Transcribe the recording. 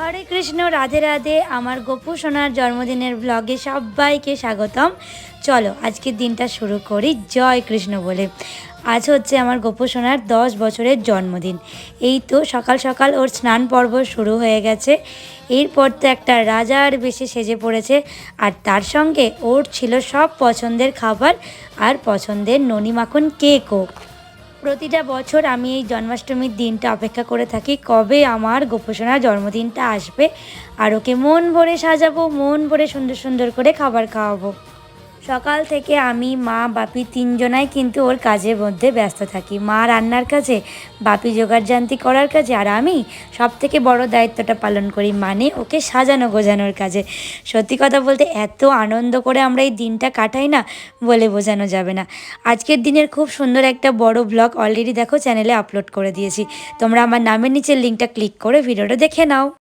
হরে কৃষ্ণ, রাধে রাধে। আমার গপু সোনার জন্মদিনের ব্লগে সবাইকে স্বাগতম। চলো আজকের দিনটা শুরু করি জয় কৃষ্ণ বলে। আজ হচ্ছে আমার গপু সোনার 10 বছরের জন্মদিন। এই তো সকাল সকাল ওর স্নান পর্ব শুরু হয়ে গেছে। এরপর তো একটা রাজার বেশে সেজে পড়েছে, আর তার সঙ্গে ওর ছিল সব পছন্দের খাবার আর পছন্দের ননি মাখন কেকও। প্রতিটা বছর আমি এই জন্মাষ্টমীর দিনটা অপেক্ষা করে থাকি, কবে আমার গোপোষণার জন্মদিনটা আসবে আর ওকে মন ভরে সাজাবো, মন ভরে সুন্দর সুন্দর করে খাবার খাওয়াবো। সকাল থেকে আমি, মা, বাপি তিনজনাই কিন্তু ওর কাজের মধ্যে ব্যস্ত থাকি। মা রান্নার কাজে, বাপি জোগাড়জান্তি করার কাজে, আর আমি সব থেকে বড় দায়িত্বটা পালন করি, মানে ওকে সাজানো গোছানোর কাজে। সত্যি কথা বলতে এত আনন্দ করে আমরা এই দিনটা কাটাই না, বলে বোঝানো যাবে না। আজকের দিনের খুব সুন্দর একটা বড় ব্লগ অলরেডি দেখো চ্যানেলে আপলোড করে দিয়েছি। তোমরা আমার নামের নিচের লিঙ্কটা ক্লিক করে ভিডিওটা দেখে নাও।